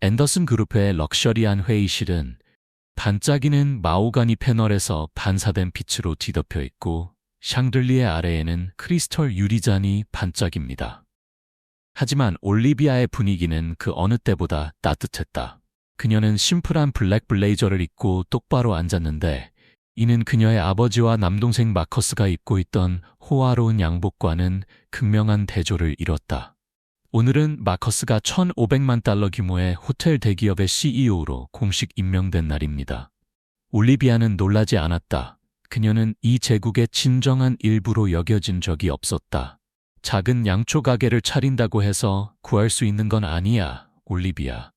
앤더슨 그룹의 럭셔리한 회의실은 반짝이는 마호가니 패널에서 반사된 빛으로 뒤덮여 있고 샹들리에 아래에는 크리스털 유리잔이 반짝입니다. 하지만 올리비아의 분위기는 그 어느 때보다 따뜻했다. 그녀는 심플한 블랙 블레이저를 입고 똑바로 앉았는데 이는 그녀의 아버지와 남동생 마커스가 입고 있던 호화로운 양복과는 극명한 대조를 이뤘다. 오늘은 마커스가 $1,500만 규모의 호텔 대기업의 CEO로 공식 임명된 날입니다. 올리비아는 놀라지 않았다. 그녀는 이 제국의 진정한 일부로 여겨진 적이 없었다. 작은 양초 가게를 차린다고 해서 구할 수 있는 건 아니야, 올리비아.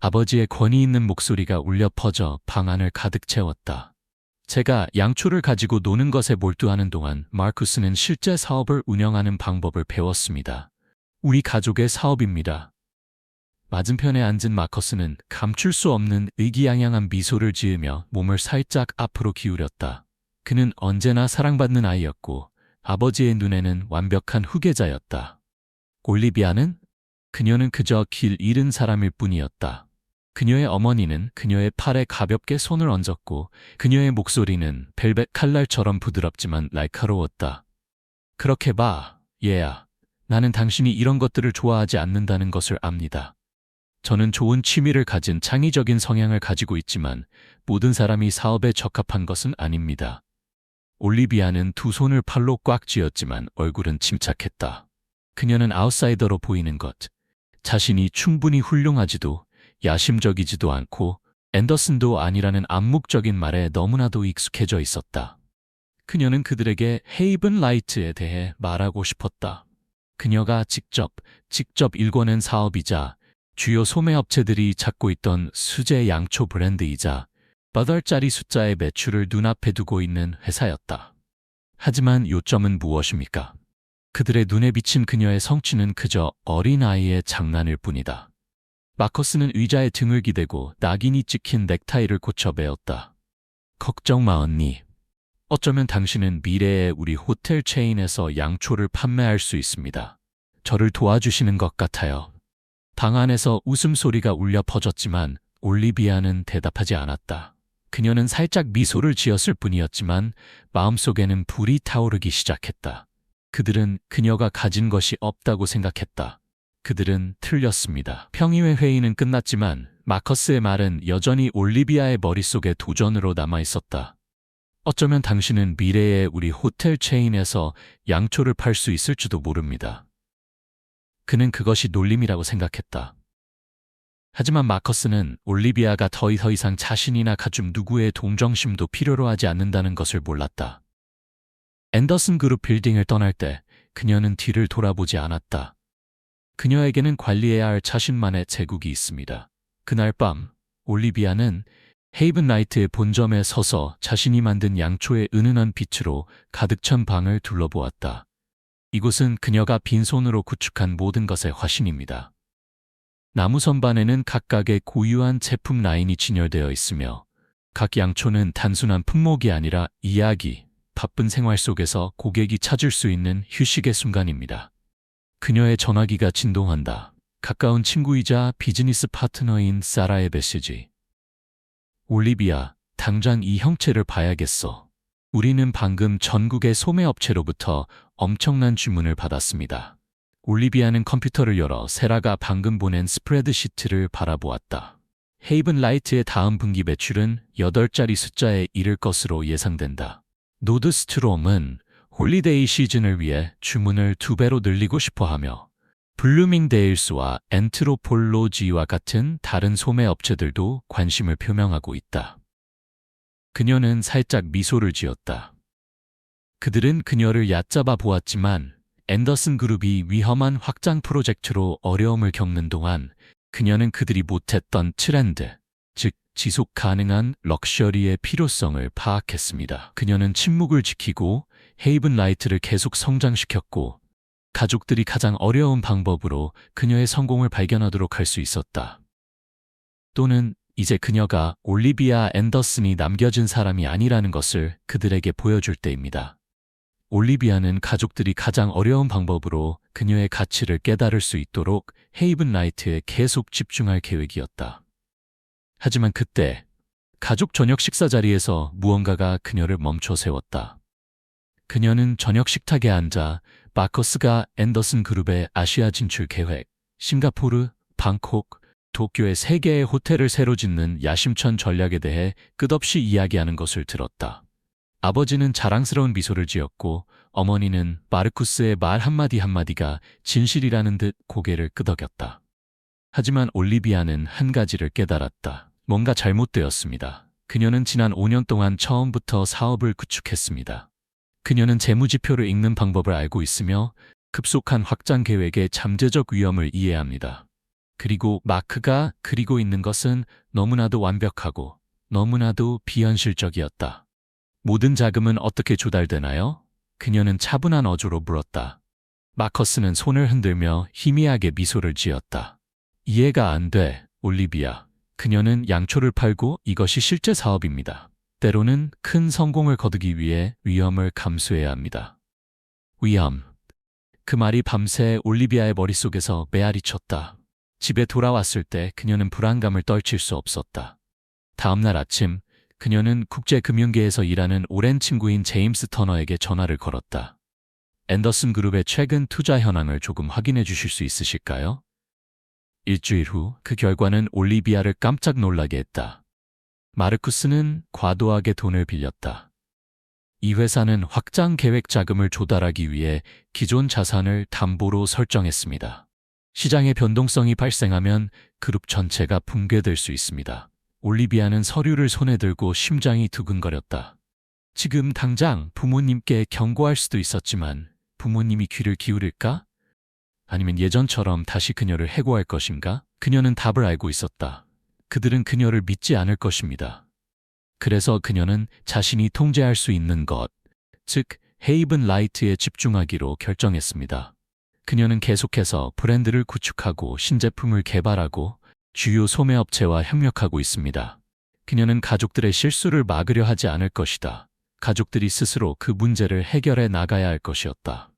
아버지의 권위 있는 목소리가 울려 퍼져 방 안을 가득 채웠다. 제가 양초를 가지고 노는 것에 몰두하는 동안 마르쿠스는 실제 사업을 운영하는 방법을 배웠습니다. 우리 가족의 사업입니다. 맞은편에 앉은 마커스는 감출 수 없는 의기양양한 미소를 지으며 몸을 살짝 앞으로 기울였다. 그는 언제나 사랑받는 아이였고 아버지의 눈에는 완벽한 후계자였다. 올리비아는? 그녀는 그저 길 잃은 사람일 뿐이었다. 그녀의 어머니는 그녀의 팔에 가볍게 손을 얹었고 그녀의 목소리는 벨벳 칼날처럼 부드럽지만 날카로웠다. 그렇게 봐, 얘야. 나는 당신이 이런 것들을 좋아하지 않는다는 것을 압니다. 저는 좋은 취미를 가진 창의적인 성향을 가지고 있지만 모든 사람이 사업에 적합한 것은 아닙니다. 올리비아는 두 손을 팔로 꽉 쥐었지만 얼굴은 침착했다. 그녀는 아웃사이더로 보이는 것, 자신이 충분히 훌륭하지도 야심적이지도 않고 앤더슨도 아니라는 암묵적인 말에 너무나도 익숙해져 있었다. 그녀는 그들에게 헤이븐 라이트에 대해 말하고 싶었다. 그녀가 직접 일궈낸 사업이자 주요 소매업체들이 찾고 있던 수제 양초 브랜드이자 8자리 숫자의 매출을 눈앞에 두고 있는 회사였다. 하지만 요점은 무엇입니까? 그들의 눈에 비친 그녀의 성취는 그저 어린아이의 장난일 뿐이다. 마커스는 의자에 등을 기대고 낙인이 찍힌 넥타이를 고쳐 매었다. 걱정 마, 언니. 어쩌면 당신은 미래에 우리 호텔 체인에서 양초를 판매할 수 있습니다. 저를 도와주시는 것 같아요. 방 안에서 웃음소리가 울려 퍼졌지만 올리비아는 대답하지 않았다. 그녀는 살짝 미소를 지었을 뿐이었지만 마음속에는 불이 타오르기 시작했다. 그들은 그녀가 가진 것이 없다고 생각했다. 그들은 틀렸습니다. 평의회 회의는 끝났지만 마커스의 말은 여전히 올리비아의 머릿속에 도전으로 남아있었다. 어쩌면 당신은 미래에 우리 호텔 체인에서 양초를 팔 수 있을지도 모릅니다. 그는 그것이 놀림이라고 생각했다. 하지만 마커스는 올리비아가 더 이상 자신이나 가족 누구의 동정심도 필요로 하지 않는다는 것을 몰랐다. 앤더슨 그룹 빌딩을 떠날 때 그녀는 뒤를 돌아보지 않았다. 그녀에게는 관리해야 할 자신만의 제국이 있습니다. 그날 밤 올리비아는 헤이븐 라이트의 본점에 서서 자신이 만든 양초의 은은한 빛으로 가득 찬 방을 둘러보았다. 이곳은 그녀가 빈손으로 구축한 모든 것의 화신입니다. 나무 선반에는 각각의 고유한 제품 라인이 진열되어 있으며 각 양초는 단순한 품목이 아니라 이야기, 바쁜 생활 속에서 고객이 찾을 수 있는 휴식의 순간입니다. 그녀의 전화기가 진동한다. 가까운 친구이자 비즈니스 파트너인 사라의 메시지. 올리비아, 당장 이 형체를 봐야겠어. 우리는 방금 전국의 소매업체로부터 엄청난 주문을 받았습니다. 올리비아는 컴퓨터를 열어 세라가 방금 보낸 스프레드시트를 바라보았다. 헤이븐 라이트의 다음 분기 매출은 8자리 숫자에 이를 것으로 예상된다. 노드스트롬은 홀리데이 시즌을 위해 주문을 2배로 늘리고 싶어하며 블루밍데일스와 엔트로폴로지와 같은 다른 소매업체들도 관심을 표명하고 있다. 그녀는 살짝 미소를 지었다. 그들은 그녀를 얕잡아 보았지만 앤더슨 그룹이 위험한 확장 프로젝트로 어려움을 겪는 동안 그녀는 그들이 못했던 트렌드, 즉 지속 가능한 럭셔리의 필요성을 파악했습니다. 그녀는 침묵을 지키고 헤이븐 라이트를 계속 성장시켰고 가족들이 가장 어려운 방법으로 그녀의 성공을 발견하도록 할 수 있었다. 또는 이제 그녀가 올리비아 앤더슨이 남겨진 사람이 아니라는 것을 그들에게 보여줄 때입니다. 올리비아는 가족들이 가장 어려운 방법으로 그녀의 가치를 깨달을 수 있도록 헤이븐 라이트에 계속 집중할 계획이었다. 하지만 그때 가족 저녁 식사 자리에서 무언가가 그녀를 멈춰 세웠다. 그녀는 저녁 식탁에 앉아 마커스가 앤더슨 그룹의 아시아 진출 계획, 싱가포르, 방콕, 도쿄의 3개의 호텔을 새로 짓는 야심찬 전략에 대해 끝없이 이야기하는 것을 들었다. 아버지는 자랑스러운 미소를 지었고 어머니는 마르쿠스의 말 한마디 한마디가 진실이라는 듯 고개를 끄덕였다. 하지만 올리비아는 한 가지를 깨달았다. 뭔가 잘못되었습니다. 그녀는 지난 5년 동안 처음부터 사업을 구축했습니다. 그녀는 재무지표를 읽는 방법을 알고 있으며 급속한 확장 계획의 잠재적 위험을 이해합니다. 그리고 마크가 그리고 있는 것은 너무나도 완벽하고 너무나도 비현실적이었다. 모든 자금은 어떻게 조달되나요? 그녀는 차분한 어조로 물었다. 마커스는 손을 흔들며 희미하게 미소를 지었다. 이해가 안 돼, 올리비아. 그녀는 양초를 팔고 이것이 실제 사업입니다. 때로는 큰 성공을 거두기 위해 위험을 감수해야 합니다. 위험. 그 말이 밤새 올리비아의 머릿속에서 메아리 쳤다. 집에 돌아왔을 때 그녀는 불안감을 떨칠 수 없었다. 다음 날 아침 그녀는 국제금융계에서 일하는 오랜 친구인 제임스 터너에게 전화를 걸었다. 앤더슨 그룹의 최근 투자 현황을 조금 확인해 주실 수 있으실까요? 일주일 후 그 결과는 올리비아를 깜짝 놀라게 했다. 마르쿠스는 과도하게 돈을 빌렸다. 이 회사는 확장 계획 자금을 조달하기 위해 기존 자산을 담보로 설정했습니다. 시장의 변동성이 발생하면 그룹 전체가 붕괴될 수 있습니다. 올리비아는 서류를 손에 들고 심장이 두근거렸다. 지금 당장 부모님께 경고할 수도 있었지만 부모님이 귀를 기울일까? 아니면 예전처럼 다시 그녀를 해고할 것인가? 그녀는 답을 알고 있었다. 그들은 그녀를 믿지 않을 것입니다. 그래서 그녀는 자신이 통제할 수 있는 것, 즉 헤이븐 라이트에 집중하기로 결정했습니다. 그녀는 계속해서 브랜드를 구축하고 신제품을 개발하고 주요 소매업체와 협력하고 있습니다. 그녀는 가족들의 실수를 막으려 하지 않을 것이다. 가족들이 스스로 그 문제를 해결해 나가야 할 것이었다.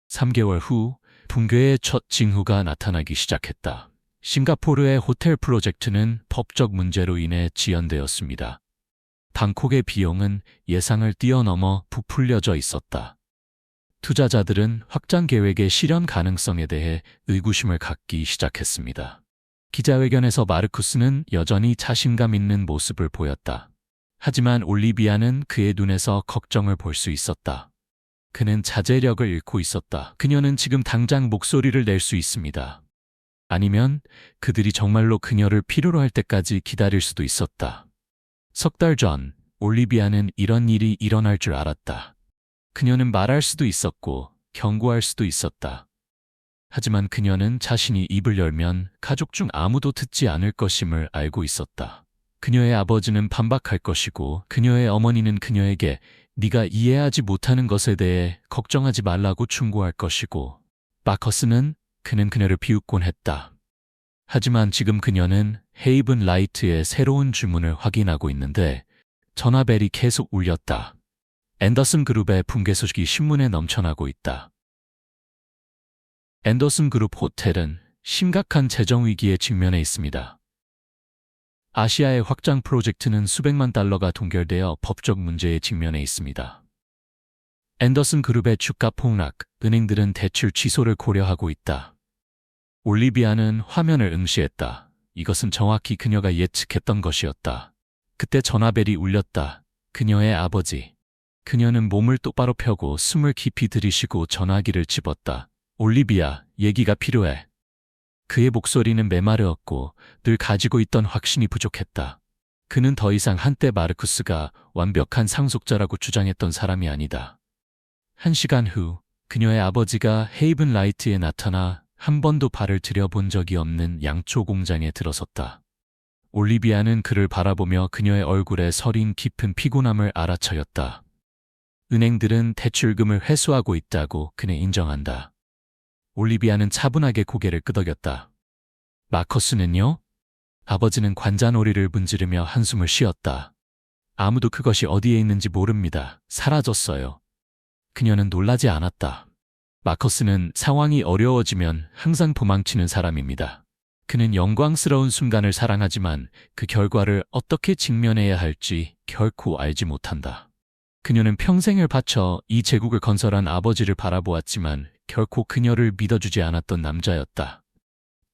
3개월 후 붕괴의 첫 징후가 나타나기 시작했다. 싱가포르의 호텔 프로젝트는 법적 문제로 인해 지연되었습니다. 방콕의 비용은 예상을 뛰어넘어 부풀려져 있었다. 투자자들은 확장 계획의 실현 가능성에 대해 의구심을 갖기 시작했습니다. 기자회견에서 마르쿠스는 여전히 자신감 있는 모습을 보였다. 하지만 올리비아는 그의 눈에서 걱정을 볼 수 있었다. 그는 자제력을 잃고 있었다. 그녀는 지금 당장 목소리를 낼 수 있습니다. 아니면 그들이 정말로 그녀를 필요로 할 때까지 기다릴 수도 있었다. 3달 전 올리비아는 이런 일이 일어날 줄 알았다. 그녀는 말할 수도 있었고 경고할 수도 있었다. 하지만 그녀는 자신이 입을 열면 가족 중 아무도 듣지 않을 것임을 알고 있었다. 그녀의 아버지는 반박할 것이고 그녀의 어머니는 그녀에게 네가 이해하지 못하는 것에 대해 걱정하지 말라고 충고할 것이고 마커스는 그는 그녀를 비웃곤 했다. 하지만 지금 그녀는 헤이븐 라이트의 새로운 주문을 확인하고 있는데 전화벨이 계속 울렸다. 앤더슨 그룹의 붕괴 소식이 신문에 넘쳐나고 있다. 앤더슨 그룹 호텔은 심각한 재정 위기에 직면해 있습니다. 아시아의 확장 프로젝트는 수백만 달러가 동결되어 법적 문제에 직면해 있습니다. 앤더슨 그룹의 주가 폭락, 은행들은 대출 취소를 고려하고 있다. 올리비아는 화면을 응시했다. 이것은 정확히 그녀가 예측했던 것이었다. 그때 전화벨이 울렸다. 그녀의 아버지. 그녀는 몸을 똑바로 펴고 숨을 깊이 들이쉬고 전화기를 집었다. 올리비아, 얘기가 필요해. 그의 목소리는 메마르었고 늘 가지고 있던 확신이 부족했다. 그는 더 이상 한때 마르쿠스가 완벽한 상속자라고 주장했던 사람이 아니다. 1시간 후 그녀의 아버지가 헤이븐 라이트에 나타나 한 번도 발을 들여본 적이 없는 양초 공장에 들어섰다. 올리비아는 그를 바라보며 그녀의 얼굴에 서린 깊은 피곤함을 알아차렸다. 은행들은 대출금을 회수하고 있다고 그는 인정한다. 올리비아는 차분하게 고개를 끄덕였다. 마커스는요? 아버지는 관자놀이를 문지르며 한숨을 쉬었다. 아무도 그것이 어디에 있는지 모릅니다. 사라졌어요. 그녀는 놀라지 않았다. 마커스는 상황이 어려워지면 항상 도망치는 사람입니다. 그는 영광스러운 순간을 사랑하지만 그 결과를 어떻게 직면해야 할지 결코 알지 못한다. 그녀는 평생을 바쳐 이 제국을 건설한 아버지를 바라보았지만 결코 그녀를 믿어주지 않았던 남자였다.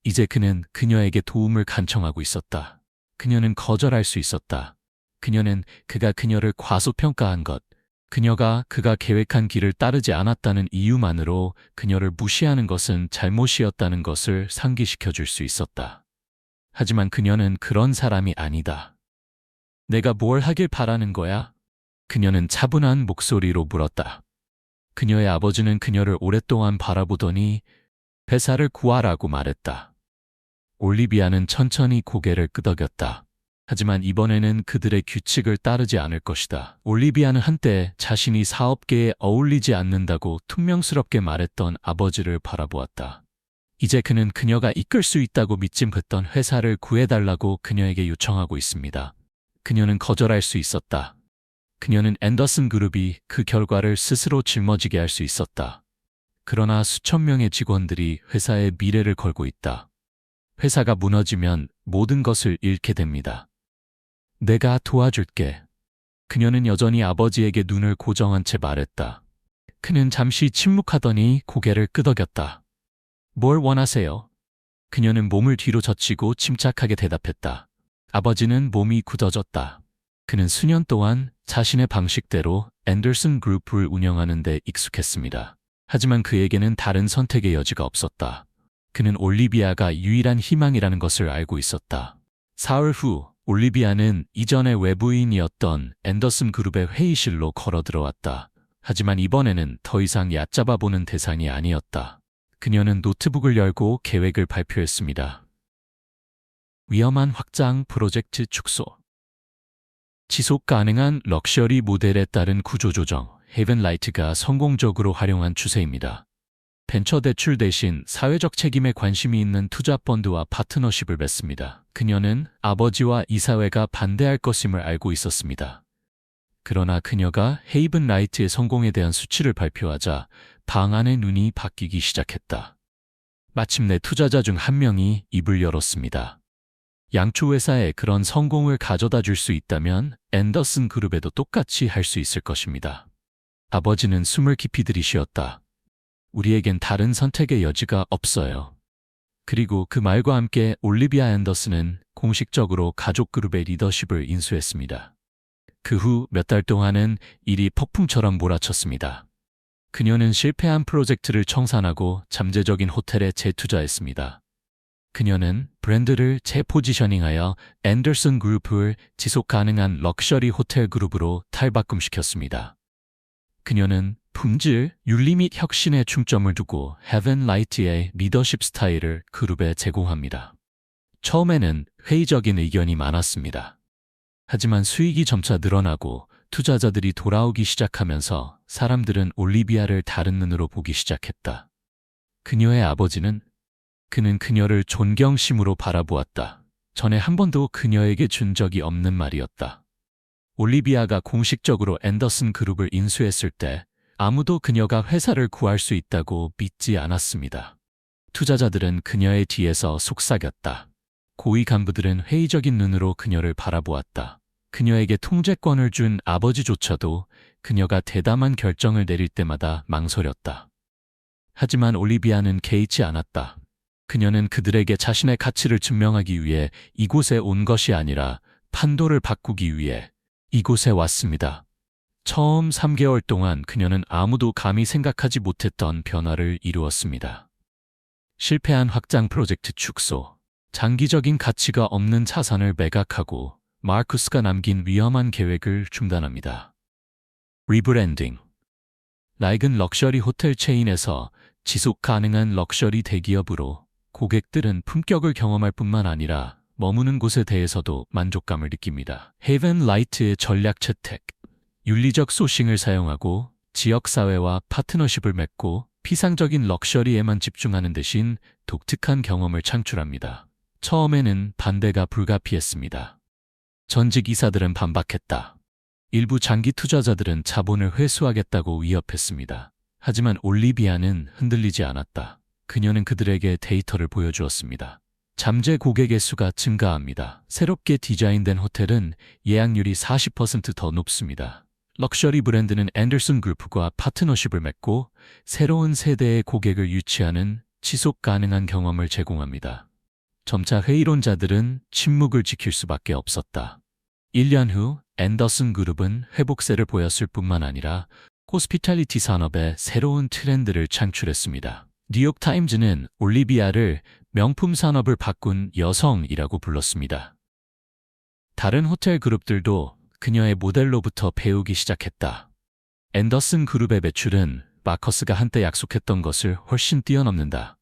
이제 그는 그녀에게 도움을 간청하고 있었다. 그녀는 거절할 수 있었다. 그가 그녀를 과소평가한 것, 그가 계획한 길을 따르지 않았다는 이유만으로 그녀를 무시하는 것은 잘못이었다는 것을 상기시켜 줄 수 있었다. 하지만 그녀는 그런 사람이 아니다. 내가 뭘 하길 바라는 거야? 그녀는 차분한 목소리로 물었다. 그녀의 아버지는 그녀를 오랫동안 바라보더니 회사를 구하라고 말했다. 올리비아는 천천히 고개를 끄덕였다. 하지만 이번에는 그들의 규칙을 따르지 않을 것이다. 올리비아는 한때 자신이 사업계에 어울리지 않는다고 퉁명스럽게 말했던 아버지를 바라보았다. 이제 그는 그녀가 이끌 수 있다고 믿음했던 회사를 구해달라고 그녀에게 요청하고 있습니다. 그녀는 거절할 수 있었다. 그녀는 앤더슨 그룹이 그 결과를 스스로 짊어지게 할 수 있었다. 그러나 수천 명의 직원들이 회사의 미래를 걸고 있다. 회사가 무너지면 모든 것을 잃게 됩니다. 내가 도와줄게. 그녀는 여전히 아버지에게 눈을 고정한 채 말했다. 그는 잠시 침묵하더니 고개를 끄덕였다. 뭘 원하세요? 그녀는 몸을 뒤로 젖히고 침착하게 대답했다. 아버지는 몸이 굳어졌다. 그는 수년 동안 자신의 방식대로 앤더슨 그룹을 운영하는 데 익숙했습니다. 하지만 그에게는 다른 선택의 여지가 없었다. 그는 올리비아가 유일한 희망이라는 것을 알고 있었다. 사흘 후 올리비아는 이전의 외부인이었던 앤더슨 그룹의 회의실로 걸어 들어왔다. 하지만 이번에는 더 이상 얕잡아 보는 대상이 아니었다. 그녀는 노트북을 열고 계획을 발표했습니다. 위험한 확장 프로젝트 축소. 지속 가능한 럭셔리 모델에 따른 구조조정, 헤븐라이트가 성공적으로 활용한 추세입니다. 벤처 대출 대신 사회적 책임에 관심이 있는 투자 펀드와 파트너십을 맺습니다. 그녀는 아버지와 이사회가 반대할 것임을 알고 있었습니다. 그러나 그녀가 헤이븐라이트의 성공에 대한 수치를 발표하자 방안의 눈이 바뀌기 시작했다. 마침내 투자자 중 한 명이 입을 열었습니다. 양초 회사에 그런 성공을 가져다 줄 수 있다면 앤더슨 그룹에도 똑같이 할 수 있을 것입니다. 아버지는 숨을 깊이 들이쉬었다. 우리에겐 다른 선택의 여지가 없어요. 그리고 그 말과 함께 올리비아 앤더슨은 공식적으로 가족 그룹의 리더십을 인수했습니다. 그 후 몇 달 동안은 일이 폭풍처럼 몰아쳤습니다. 그녀는 실패한 프로젝트를 청산하고 잠재적인 호텔에 재투자했습니다. 그녀는 브랜드를 재포지셔닝하여 앤더슨 그룹을 지속 가능한 럭셔리 호텔 그룹으로 탈바꿈시켰습니다. 그녀는 품질, 윤리 및 혁신에 중점을 두고 헤븐라이트의 리더십 스타일을 그룹에 제공합니다. 처음에는 회의적인 의견이 많았습니다. 하지만 수익이 점차 늘어나고 투자자들이 돌아오기 시작하면서 사람들은 올리비아를 다른 눈으로 보기 시작했다. 그녀의 아버지는 그는 그녀를 존경심으로 바라보았다. 전에 한 번도 그녀에게 준 적이 없는 말이었다. 올리비아가 공식적으로 앤더슨 그룹을 인수했을 때 아무도 그녀가 회사를 구할 수 있다고 믿지 않았습니다. 투자자들은 그녀의 뒤에서 속삭였다. 고위 간부들은 회의적인 눈으로 그녀를 바라보았다. 그녀에게 통제권을 준 아버지조차도 그녀가 대담한 결정을 내릴 때마다 망설였다. 하지만 올리비아는 개의치 않았다. 그녀는 그들에게 자신의 가치를 증명하기 위해 이곳에 온 것이 아니라 판도를 바꾸기 위해 이곳에 왔습니다. 처음 3개월 동안 그녀는 아무도 감히 생각하지 못했던 변화를 이루었습니다. 실패한 확장 프로젝트 축소, 장기적인 가치가 없는 자산을 매각하고 마르쿠스가 남긴 위험한 계획을 중단합니다. 리브랜딩. 낡은 럭셔리 호텔 체인에서 지속 가능한 럭셔리 대기업으로 고객들은 품격을 경험할 뿐만 아니라 머무는 곳에 대해서도 만족감을 느낍니다. 헤븐라이트의 전략 채택. 윤리적 소싱을 사용하고 지역사회와 파트너십을 맺고 피상적인 럭셔리에만 집중하는 대신 독특한 경험을 창출합니다. 처음에는 반대가 불가피했습니다. 전직 이사들은 반박했다. 일부 장기 투자자들은 자본을 회수하겠다고 위협했습니다. 하지만 올리비아는 흔들리지 않았다. 그녀는 그들에게 데이터를 보여주었습니다. 잠재 고객의 수가 증가합니다. 새롭게 디자인된 호텔은 예약률이 40% 더 높습니다. 럭셔리 브랜드는 앤더슨 그룹과 파트너십을 맺고 새로운 세대의 고객을 유치하는 지속 가능한 경험을 제공합니다. 점차 회의론자들은 침묵을 지킬 수밖에 없었다. 1년 후 앤더슨 그룹은 회복세를 보였을 뿐만 아니라 호스피탈리티 산업에 새로운 트렌드를 창출했습니다. 뉴욕타임즈는 올리비아를 명품 산업을 바꾼 여성이라고 불렀습니다. 다른 호텔 그룹들도 그녀의 모델로부터 배우기 시작했다. 앤더슨 그룹의 매출은 마커스가 한때 약속했던 것을 훨씬 뛰어넘는다.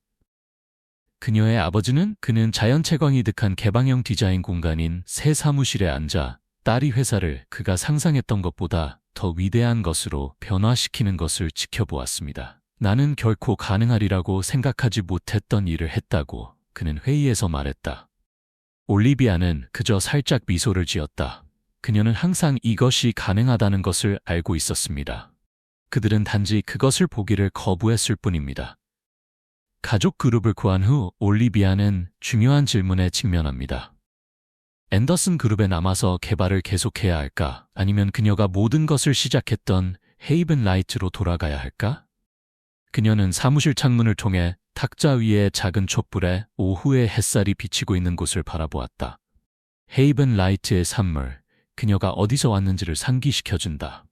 그녀의 아버지는 그는 자연채광이 이득한 개방형 디자인 공간인 새 사무실에 앉아 딸이 회사를 그가 상상했던 것보다 더 위대한 것으로 변화시키는 것을 지켜보았습니다. 나는 결코 가능하리라고 생각하지 못했던 일을 했다고 그는 회의에서 말했다. 올리비아는 그저 살짝 미소를 지었다. 그녀는 항상 이것이 가능하다는 것을 알고 있었습니다. 그들은 단지 그것을 보기를 거부했을 뿐입니다. 가족 그룹을 구한 후 올리비아는 중요한 질문에 직면합니다. 앤더슨 그룹에 남아서 개발을 계속해야 할까? 아니면 그녀가 모든 것을 시작했던 헤이븐 라이트로 돌아가야 할까? 그녀는 사무실 창문을 통해 탁자 위의 작은 촛불에 오후의 햇살이 비치고 있는 곳을 바라보았다. 헤이븐 라이트의 산물, 그녀가 어디서 왔는지를 상기시켜준다.